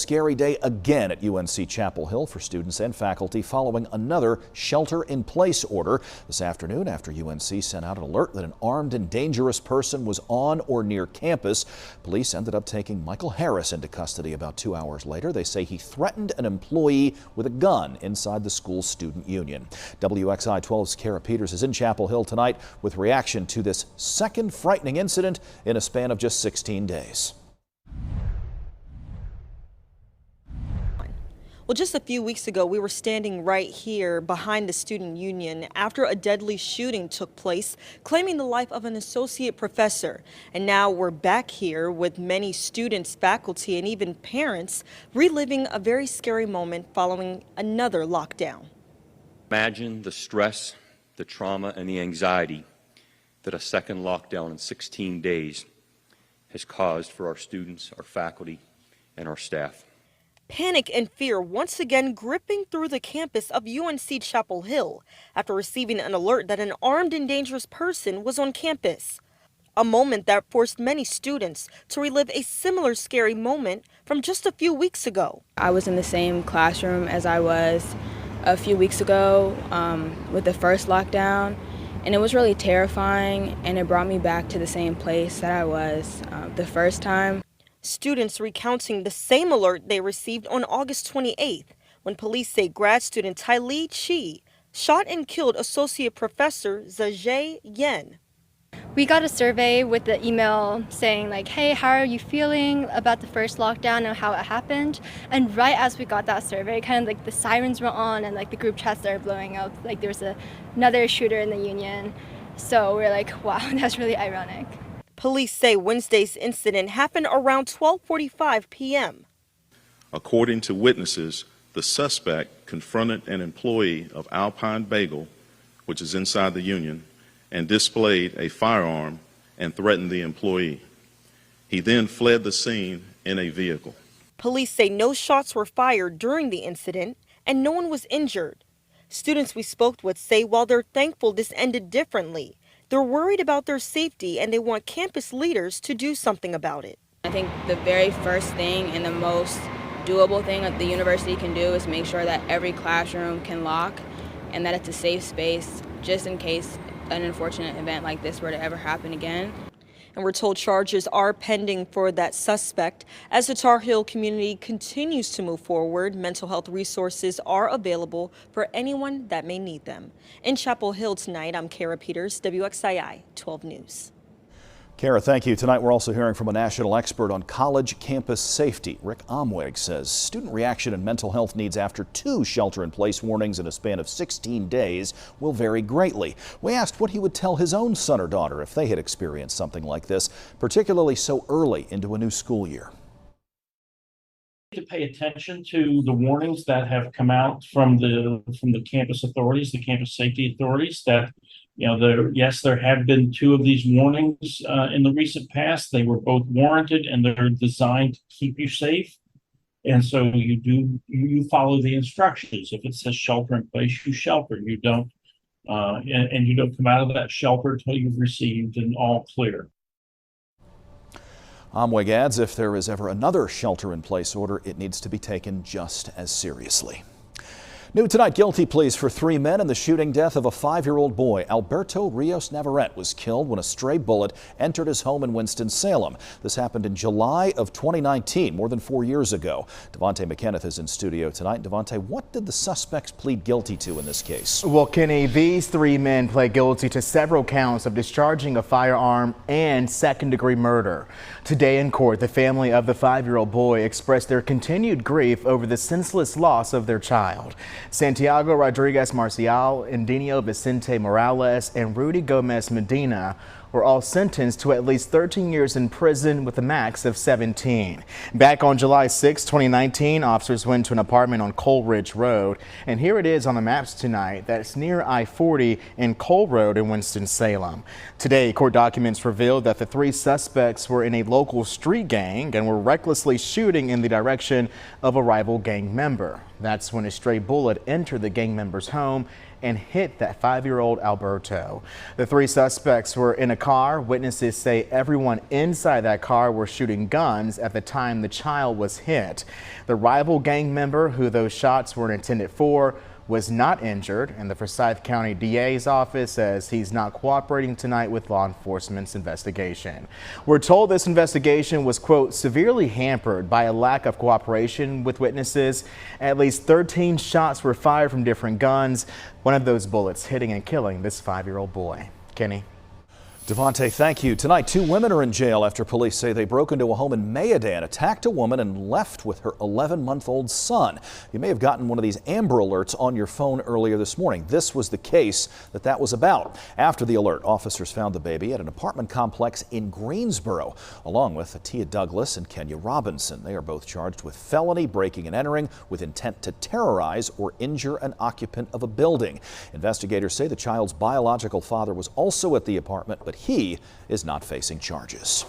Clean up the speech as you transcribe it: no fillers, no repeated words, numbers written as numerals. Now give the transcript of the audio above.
scary day again at UNC Chapel Hill for students and faculty following another shelter-in-place order this afternoon after UNC sent out an alert that an armed and dangerous person was on or near campus. Police ended up taking Michael Harris into custody about 2 hours later. They say he threatened an employee with a gun inside the school's student union. WXI 12's Kara Peters is in Chapel Hill tonight with reaction to this second frightening incident in a span of just 16 days. Well, just a few weeks ago, we were standing right here behind the student union after a deadly shooting took place, claiming the life of an associate professor. And now we're back here with many students, faculty, and even parents reliving a very scary moment following another lockdown. Imagine the stress, the trauma, and the anxiety that a second lockdown in 16 days has caused for our students, our faculty, and our staff. Panic and fear once again gripping through the campus of UNC Chapel Hill after receiving an alert that an armed and dangerous person was on campus. A moment that forced many students to relive a similar scary moment from just a few weeks ago. I was in the same classroom as I was a few weeks ago with the first lockdown, and it was really terrifying, and it brought me back to the same place that I was the first time. Students recounting the same alert they received on August 28th when police say grad student Tylee Chi shot and killed Associate Professor Zajay Yen. We got a survey with the email saying like, hey, how are you feeling about the first lockdown and how it happened? And right as we got that survey, kind of like the sirens were on and like the group chats started blowing up. Like there was another shooter in the union. So we're like, wow, that's really ironic. Police say Wednesday's incident happened around 12:45 p.m. According to witnesses, the suspect confronted an employee of Alpine Bagel, which is inside the union, and displayed a firearm and threatened the employee. He then fled the scene in a vehicle. Police say no shots were fired during the incident and no one was injured. Students we spoke with say while they're thankful this ended differently, they're worried about their safety and they want campus leaders to do something about it. I think the very first thing and the most doable thing that the university can do is make sure that every classroom can lock and that it's a safe space just in case an unfortunate event like this were to ever happen again. And we're told charges are pending for that suspect. As the Tar Heel community continues to move forward, mental health resources are available for anyone that may need them. In Chapel Hill tonight, I'm Kara Peters, WXII 12 News. Kara, thank you. Tonight we're also hearing from a national expert on college campus safety. Rick Omweg says student reaction and mental health needs after 2 shelter-in-place warnings in a span of 16 days will vary greatly. We asked what he would tell his own son or daughter if they had experienced something like this, particularly so early into a new school year. To pay attention to the warnings that have come out from the campus authorities, the campus safety authorities, that there have been 2 of these warnings in the recent past. They were both warranted and they're designed to keep you safe. And so you follow the instructions. If it says shelter in place, you shelter. You don't and you don't come out of that shelter until you've received an all clear. Omweg adds if there is ever another shelter-in-place order, it needs to be taken just as seriously. New tonight, guilty pleas for 3 men in the shooting death of a 5-year-old boy. Alberto Rios Navarrete was killed when a stray bullet entered his home in Winston-Salem. This happened in July of 2019, more than 4 years ago. Devontae McKenneth is in studio tonight. Devontae, what did the suspects plead guilty to in this case? Well, Kenny, these 3 men pled guilty to several counts of discharging a firearm and second-degree murder. Today in court, the family of the 5-year-old boy expressed their continued grief over the senseless loss of their child. Santiago Rodriguez Marcial, Indinio Vicente Morales, and Rudy Gomez Medina were all sentenced to at least 13 years in prison with a max of 17. Back on July 6, 2019, officers went to an apartment on Coal Ridge Road, and here it is on the maps tonight. That's near I-40 and Coal Road in Winston-Salem. Today, court documents revealed that the 3 suspects were in a local street gang and were recklessly shooting in the direction of a rival gang member. That's when a stray bullet entered the gang member's home and hit that 5-year-old Alberto. The 3 suspects were in a car. Witnesses say everyone inside that car were shooting guns at the time the child was hit. The rival gang member who those shots were intended for was not injured, and the Forsyth County DA's office says he's not cooperating tonight with law enforcement's investigation. We're told this investigation was, quote, severely hampered by a lack of cooperation with witnesses. At least 13 shots were fired from different guns, one of those bullets hitting and killing this 5-year-old boy. Kenny. Devontae, thank you. Tonight, 2 women are in jail after police say they broke into a home in Mayodan, attacked a woman, and left with her 11-month-old son. You may have gotten one of these Amber Alerts on your phone earlier this morning. This was the case that was about. After the alert, officers found the baby at an apartment complex in Greensboro, along with Atia Douglas and Kenya Robinson. They are both charged with felony breaking and entering with intent to terrorize or injure an occupant of a building. Investigators say the child's biological father was also at the apartment, but he is not facing charges.